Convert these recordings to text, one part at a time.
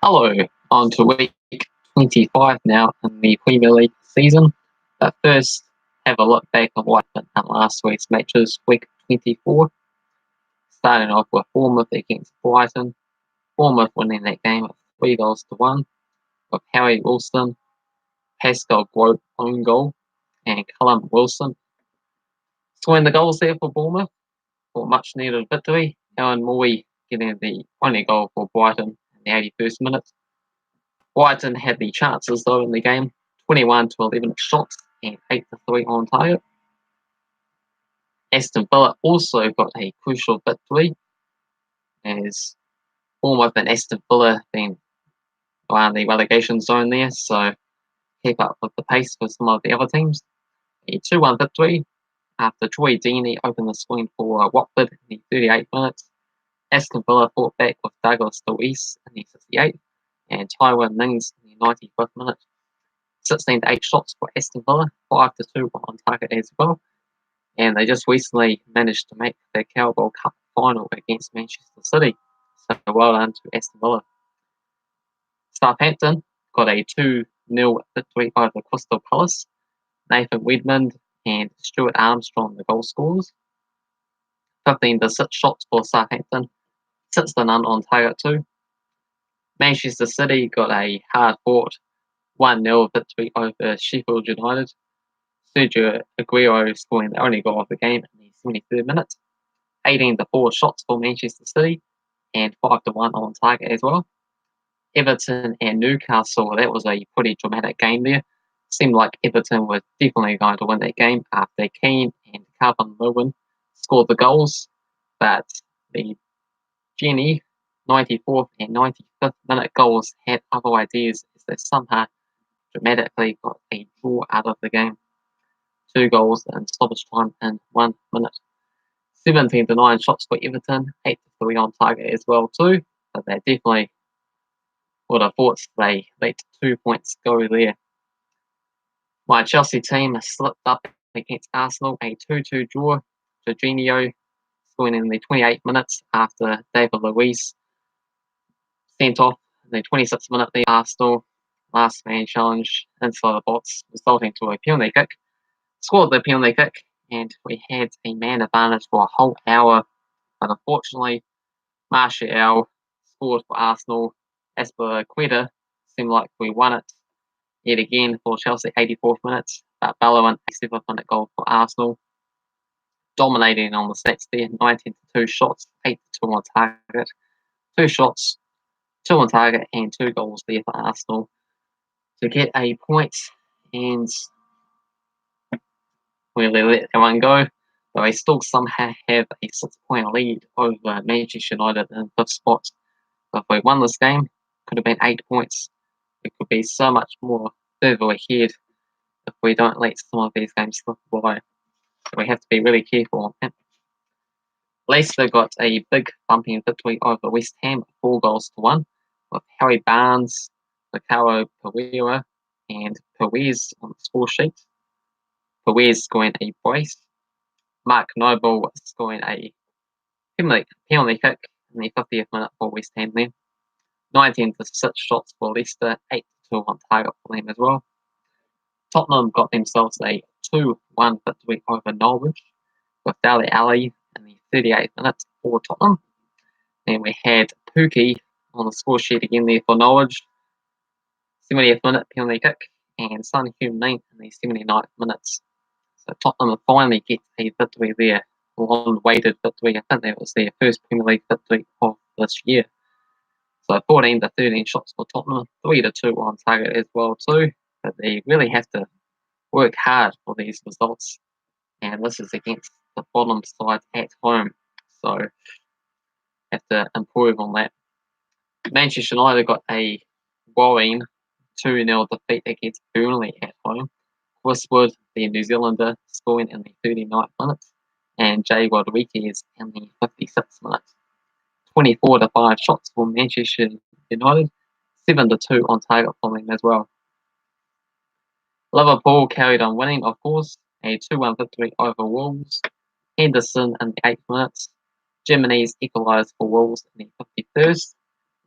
Hello, on to week 25 now in the Premier League season. But first, have a look back on what happened in last week's matches, week 24. Starting off with Bournemouth against Brighton. Bournemouth winning that game of 3-1 with Harry Wilson, Pascal Grote own goal, and Callum Wilson scoring the goals there for Bournemouth for much needed victory. Aaron Moy getting the only goal for Brighton in the 81st minute. Brighton had the chances though in the game, 21 to 11 shots and 8 to 3 on target. Astonvilla also got a crucial victory as Bournemouth and Astonvilla been around the relegation zone there, so keep up with the pace for some of the other teams. A 2-1 victory after Troy Deeney opened the scoring for Watford in the 38th minute. Aston Villa fought back with Douglas Luiz in the 68th and Tyrone Mings in the 95th minute. 16 to 8 shots for Aston Villa, 5 to 2 on target as well. And they just recently managed to make the Carabao Cup final against Manchester City. So well done to Aston Villa. Southampton got a 2-0 victory over Crystal Palace. Nathan Redmond and Stuart Armstrong, the goal scorers. 15 to 6 shots for Southampton, 6 to none on target too. Manchester City got a hard-fought 1-0 victory over Sheffield United. Sergio Aguero scoring the only goal of the game in the 73rd minute. 18 to 4 shots for Manchester City and 5 to 1 on target as well. Everton and Newcastle, that was a pretty dramatic game there. Seemed like Everton were definitely going to win that game after Keane and Calvert-Lewin scored the goals, but the Jenny 94th and 95th minute goals had other ideas as they somehow dramatically got a draw out of the game. 2 goals in stoppage time in 1 minute. 17 to 9 shots for Everton, 8 to 3 on target as well too, but they definitely would have thought they let 2 points go there. My Chelsea team slipped up against Arsenal, a 2-2 draw. Jorginho scoring in the 28 minutes after David Luiz sent off in the 26th minute. The Arsenal last man challenge inside the box, resulting to a penalty kick. Scored the penalty kick, and we had a man advantage for a whole hour. But unfortunately, Martial scored for Arsenal. Azpilicueta seemed like we won it yet again for Chelsea, 84th minute. But Bellerin, 87th minute goal for Arsenal. Dominating on the stats there, 19 to 2 shots, 8 to 2 on target. 2 shots, 2 on target, and 2 goals there for Arsenal to get a point. And really let that one go. But they still somehow have a 6-point lead over Manchester United in 5th spot. So if we won this game, could have been 8 points. We could be so much more further ahead if we don't let some of these games slip by. So we have to be really careful on that. Leicester got a big bumping victory over West Ham, 4-1, with Harry Barnes, Ricardo Pereira, and Perez on the score sheet. Perez scoring a brace. Mark Noble scoring a penalty kick in the 50th minute for West Ham there. 19 to 6 shots for Leicester, 8 to 2 on target for them as well. Tottenham got themselves a 2-1 victory over Norwich with Dele Alli in the 38th minute for Tottenham. Then we had Pookie on the score sheet again there for Norwich. 70th minute penalty kick, and Son Heung-min in the 79th minute. So Tottenham finally get a victory there, a long-awaited victory. I think that was their first Premier League victory of this year. So 14 to 13 shots for Tottenham, 3 to 2 on target as well too. But they really have to work hard for these results, and this is against the bottom side at home. So have to improve on that. Manchester United got a worrying 2-0 defeat against Burnley at home. Chris Wood, the New Zealander, scoring in the 39th minute, and Jay Rodriguez in the 56th minute. 24 to 5 shots for Manchester United, 7 to 2 on target for them as well. Liverpool carried on winning, of course, a 2-1 victory over Wolves. Henderson in the 8th minute. Jimenez equalised for Wolves in the 51st,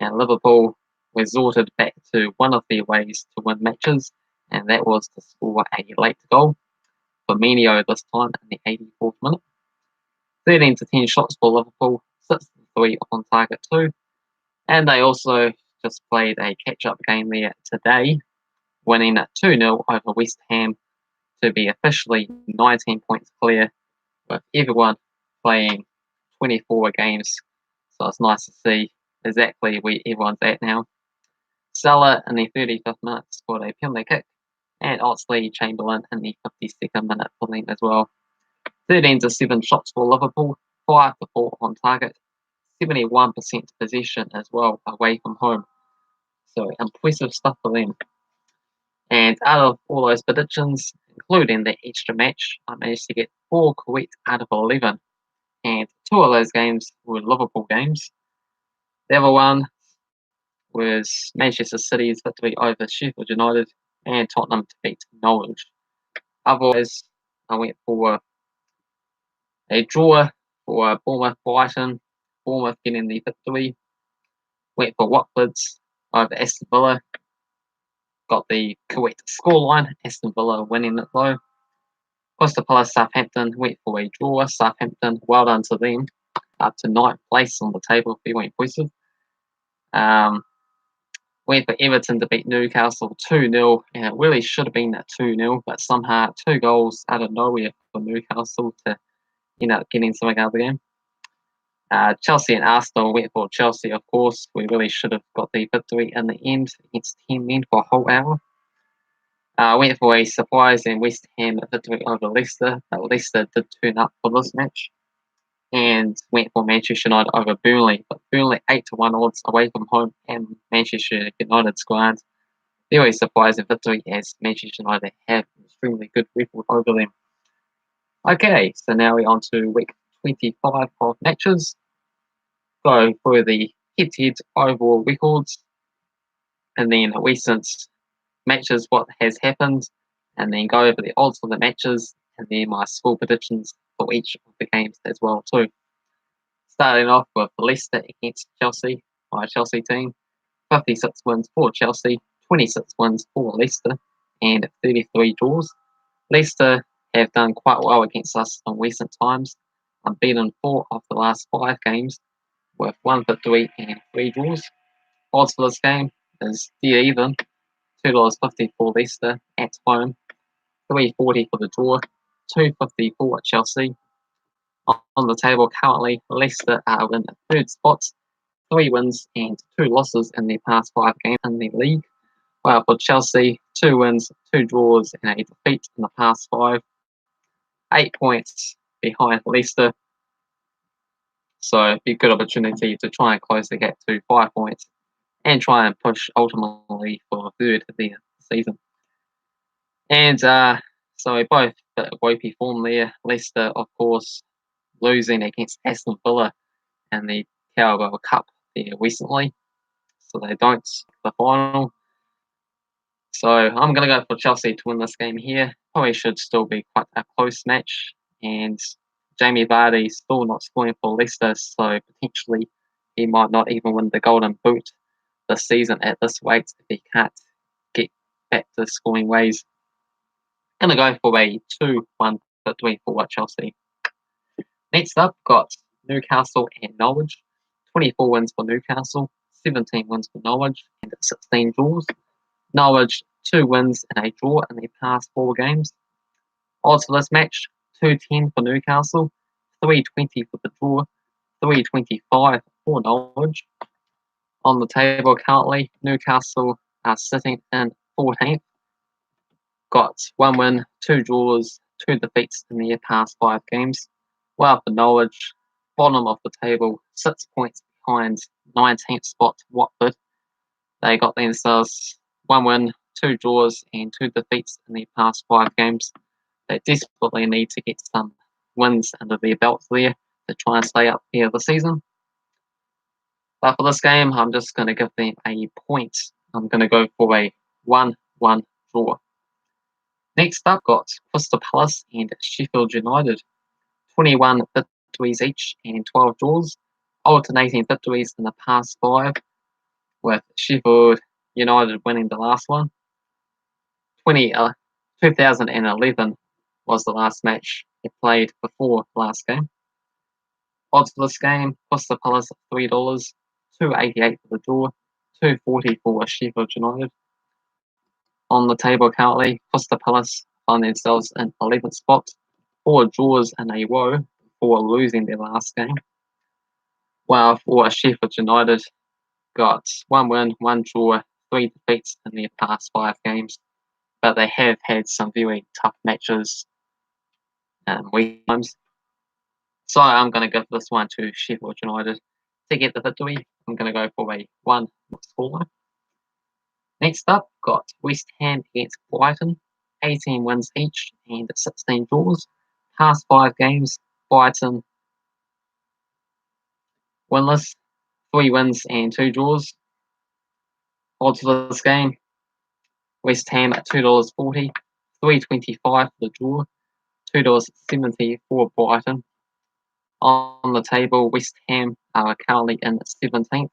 and Liverpool resorted back to one of their ways to win matches, and that was to score a late goal. Firmino this time in the 84th minute. 13 to 10 shots for Liverpool, 6 to 3 on target too. And they also just played a catch-up game there today, winning 2-0 over West Ham to be officially 19 points clear, with everyone playing 24 games. So it's nice to see exactly where everyone's at now. Salah in the 35th minute scored a penalty kick, and Oxlade-Chamberlain in the 52nd minute for them as well. 13 to 7 shots for Liverpool, 5 to 4 on target, 71% possession as well away from home. So impressive stuff for them. And out of all those predictions, including the extra match, I managed to get 4 correct out of 11. And 2 of those games were Liverpool games. The other one was Manchester City's victory over Sheffield United and Tottenham to beat Norwich. Otherwise, I went for a draw for Bournemouth Brighton, Bournemouth getting the victory. Went for Watford's over Astonvilla. Got the correct scoreline, Astonvilla winning it though. Crystal Palace Southampton went for a draw. Southampton, well done to them. Up to 9th place on the table, very impressive. Went for Everton to beat Newcastle 2-0, and it really should have been that 2-0, but somehow 2 goals out of nowhere for Newcastle to end up getting something out of the game. Chelsea and Arsenal went for Chelsea, of course. We really should have got the victory in the end against 10 men for a whole hour. Went for a surprise and West Ham victory over Leicester, but Leicester did turn up for this match. And went for Manchester United over Burnley, but Burnley 8-1 odds away from home, and Manchester United's grand. Very surprising victory as Manchester United have an extremely good record over them. Okay, so now we're on to week 25 of matches. Go through the head-to-head overall records, and then recent matches, what has happened, and then go over the odds for the matches, and then my score predictions for each of the games as well too. Starting off with Leicester against Chelsea, my Chelsea team. 56 wins for Chelsea, 26 wins for Leicester, and 33 draws. Leicester have done quite well against us in recent times. Unbeaten 4 of the last 5 games, with 1 victory and 3 draws. Odds for this game is dead even, $2.50 for Leicester at home, $3.40 for the draw, $2.50 for Chelsea. On the table currently, Leicester are in the 3rd spot, 3 wins and 2 losses in their past 5 games in the league. While for Chelsea, 2 wins, 2 draws and a defeat in the past 5. 8 points behind Leicester. So it'd be a good opportunity to try and close the gap to 5 points and try and push ultimately for 3rd of the season. And so we're both a bit of ropey form there. Leicester, of course, losing against Astonvilla in the Carabao Cup there recently, so they don't the final. So I'm going to go for Chelsea to win this game here. Probably should still be quite a close match, and Jamie Vardy still not scoring for Leicester, so potentially he might not even win the Golden Boot this season at this rate if he can't get back to scoring ways. I'm going to go for a 2-1 victory for Chelsea. Next up, got Newcastle and Norwich. 24 wins for Newcastle, 17 wins for Norwich, and 16 draws. Norwich, 2 wins and a draw in their past 4 games. Odds for this match, 2.10 for Newcastle, 3.20 for the draw, 3.25 for Norwich. On the table currently, Newcastle are sitting in 14th. Got 1 win, 2 draws, 2 defeats in their past 5 games. While for Norwich, bottom of the table, 6 points behind 19th spot Watford. They got themselves 1 win, 2 draws, and 2 defeats in their past 5 games. They desperately need to get some wins under their belts there to try and stay up here this season. But for this game, I'm just going to give them a point. I'm going to go for a 1-1 draw. Next up, got Crystal Palace and Sheffield United. 21 victories each and 12 draws, alternating victories in the past 5. with Sheffield United winning the last one. 2011 was the last match it played before the last game. Odds for this game: Crystal Palace $3, 2.88 for the draw, 2.40 for Sheffield United. On the table currently, Crystal Palace find themselves in 11th spot, 4 draws in a row for losing their last game. While for Sheffield United, got 1 win, 1 draw, 3 defeats in their past 5 games, but they have had some very tough matches and weak times. So I'm going to give this one to Sheffield United to get the victory. I'm going to go for a 1 scoreline. Next up, got West Ham against Brighton, 18 wins each and 16 draws. Past 5 games, Brighton winless, 3 wins and 2 draws. Odds for this game: West Ham at $2.40, 3.25 for the draw, $2.70 for Brighton. On the table, West Ham are currently in 17th,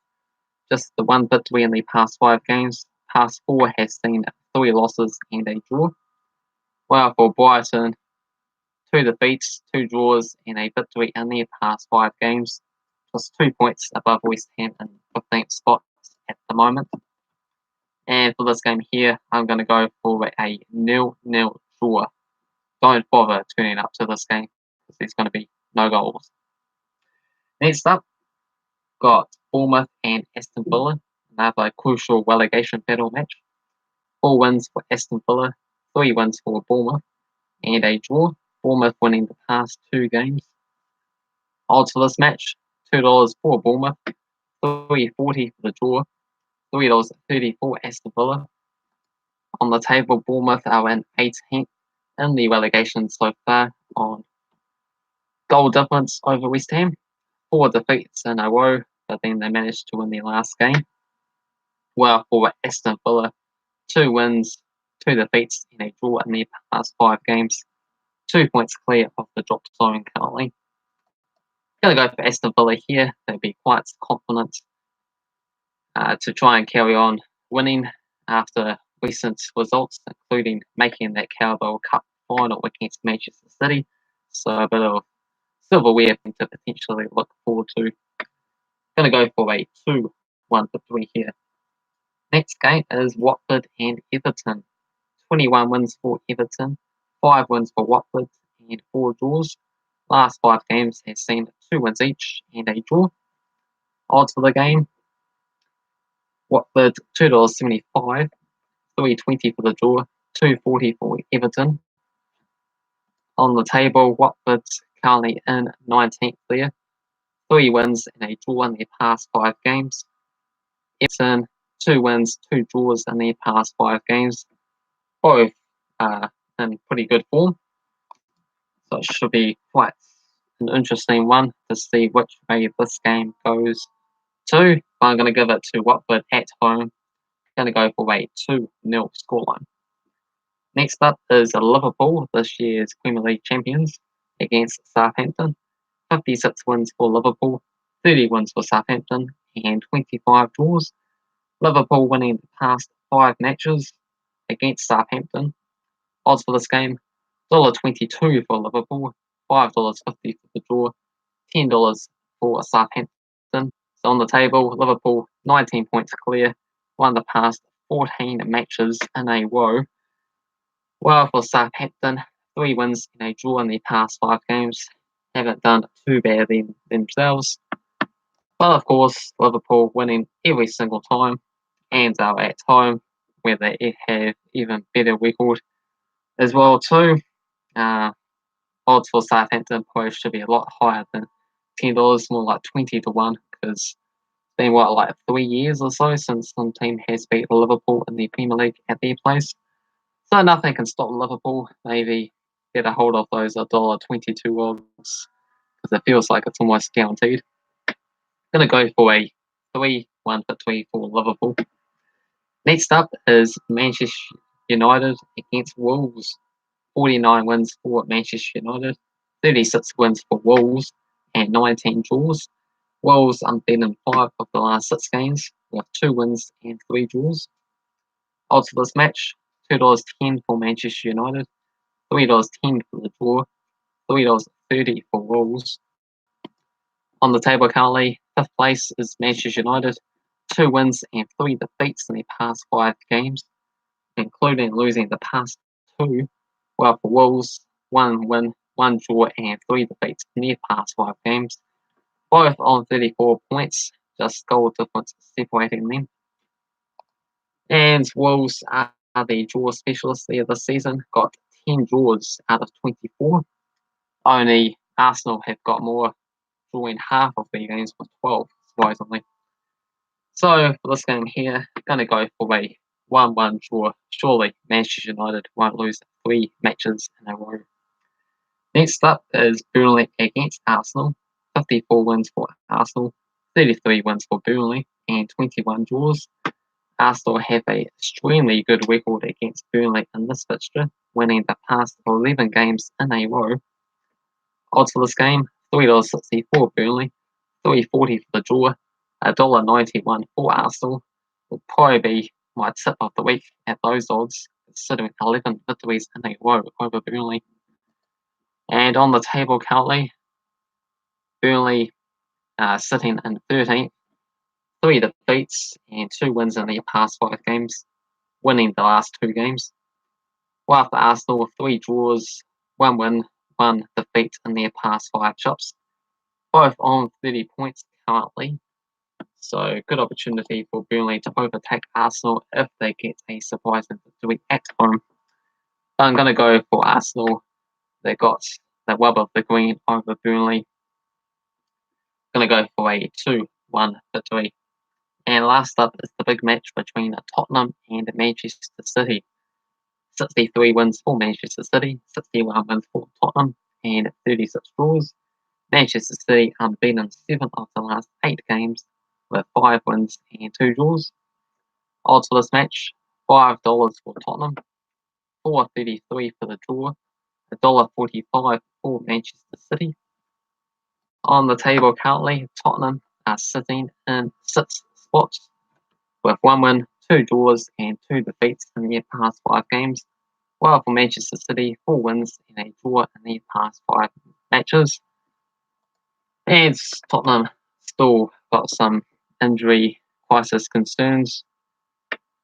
just the 1 victory in the past 5 games. Past 4 has seen 3 losses and a draw. While for Brighton, 2 defeats, 2 draws, and a victory in their past 5 games, just 2 points above West Ham in 15th spot at the moment. And for this game here, I'm going to go for a 0-0 draw. Don't bother tuning up to this game because there's going to be no goals. Next up, got Bournemouth and Astonvilla, another crucial relegation battle match. 4 wins for Astonvilla, 3 wins for Bournemouth, and a draw. Bournemouth winning the past 2 games. Odds for this match: $2 for Bournemouth, 3.40 for the draw, $3.30 for Astonvilla. On the table, Bournemouth are in 18th in the relegation so far on goal difference over West Ham. 4 defeats in a row, but then they managed to win their last game. While for Aston Villa, 2 wins, 2 defeats, and a draw in their past 5 games. 2 points clear of the drop zone currently. Going to go for Aston Villa here. They'll be quite confident to try and carry on winning after recent results, including making that Carabao Cup final against Manchester City. So a bit of silverware to potentially look forward to. Going to go for a 2-1 victory here. Next game is Watford and Everton. 21 wins for Everton, 5 wins for Watford, and 4 draws. Last 5 games has seen 2 wins each and a draw. Odds for the game: Watford $2.75, 3.20 for the draw, 2.40 for Everton. On the table, Watford's currently in 19th there, 3 wins and a draw in their past 5 games. Everton 2 wins, 2 draws in their past 5 games. Both in pretty good form. So it should be quite an interesting one to see which way this game goes to. I'm going to give it to Watford at home. Going to go for a 2-0 scoreline. Next up is Liverpool, this year's Premier League champions, against Southampton. 56 wins for Liverpool, 30 wins for Southampton, and 25 draws. Liverpool winning the past 5 matches against Southampton. Odds for this game: $1.22 for Liverpool, $5.50 for the draw, $10 for Southampton. So on the table, Liverpool 19 points clear, won the past 14 matches in a row. While for Southampton, 3 wins and a draw in their past 5 games. Haven't done too bad themselves. But of course, Liverpool winning every single time and are at home where they have even better record as well too. Odds for Southampton probably should be a lot higher than $10, more like 20 to 1, because it's been like 3 years or so since some team has beat Liverpool in the Premier League at their place. So nothing can stop Liverpool. Maybe get a hold of those $1.22 odds, because it feels like it's almost guaranteed. Going to go for a 3-1 victory for Liverpool. Next up is Manchester United against Wolves. 49 wins for Manchester United, 36 wins for Wolves, and 19 draws. Wolves unbeaten 5 of the last 6 games, with 2 wins and 3 draws. Odds for this match, $2.10 for Manchester United, $3.10 for the draw, $3.30 for Wolves. On the table currently, 5th place is Manchester United, 2 wins and 3 defeats in their past 5 games, including losing the past 2, while for Wolves, 1 win, 1 draw and 3 defeats in their past 5 games, both on 34 points, just goal difference separating them. And Wolves are the draw specialists there this season, got 10 draws out of 24. Only Arsenal have got more, drawing half of their games with 12, surprisingly. So for this game here, going to go for a 1-1 draw. Surely Manchester United won't lose 3 matches in a row. Next up is Burnley against Arsenal. 54 wins for Arsenal, 33 wins for Burnley, and 21 draws. Arsenal have an extremely good record against Burnley in this fixture, winning the past 11 games in a row. Odds for this game, $3.60 for Burnley, $3.40 for the draw, $1.91 for Arsenal. Will probably be my tip of the week at those odds, considering 11 victories in a row over Burnley. And on the table currently, Burnley sitting in 13th, 3 defeats and 2 wins in their past 5 games, winning the last 2 games. While for Arsenal, 3 draws, 1 win, 1 defeat in their past 5 shots, both on 30 points currently. So good opportunity for Burnley to overtake Arsenal if they get a surprising victory at home. But I'm going to go for Arsenal. They got the rub of the green over Burnley. Going to go for a 2-1 victory. And last up is the big match between Tottenham and Manchester City. 63 wins for Manchester City, 61 wins for Tottenham, and 36 draws. Manchester City unbeaten 7 of the last 8 games, with 5 wins and 2 draws. Odds for this match, $5 for Tottenham, $4.33 for the draw, $1.45 for Manchester City. On the table currently, Tottenham are sitting in 6th spots, with 1 win, 2 draws and 2 defeats in their past 5 games, while for Manchester City, 4 wins and a draw in their past 5 matches. And Tottenham still got some injury crisis concerns.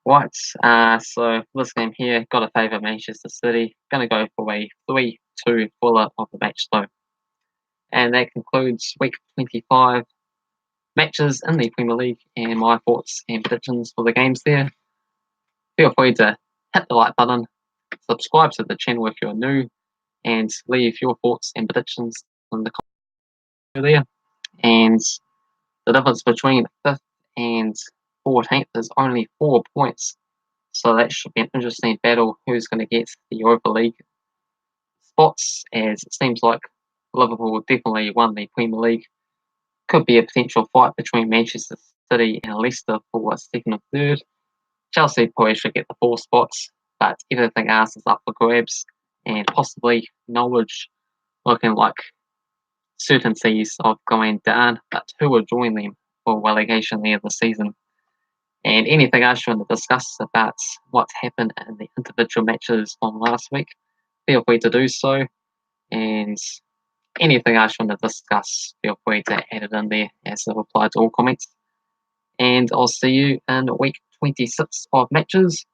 Right, so for this game here, got to favour Manchester City. Going to go for a 3-2 thriller of the match though. And that concludes week 25 matches in the Premier League and my thoughts and predictions for the games there. Feel free to hit the like button, subscribe to the channel if you're new, and leave your thoughts and predictions in the comments there. And the difference between 5th and 14th is only 4 points. So that should be an interesting battle. Who's going to get the Europa League spots, as it seems like Liverpool definitely won the Premier League. Could be a potential fight between Manchester City and Leicester for 2nd or 3rd. Chelsea probably should get the 4 spots, but everything else is up for grabs, and possibly Norwich looking like certainties of going down, but who will join them for relegation there this season. And anything else you want to discuss about what's happened in the individual matches from last week, feel free to do so. And anything else you want to discuss, feel free to add it in there as a reply to all comments. And I'll see you in week 26 of matches.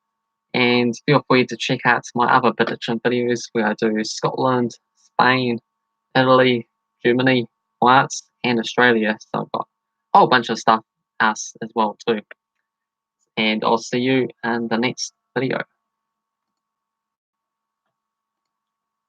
And feel free to check out my other prediction videos where I do Scotland, Spain, Italy, Germany, France, and Australia. So I've got a whole bunch of stuff else as well too. And I'll see you in the next video.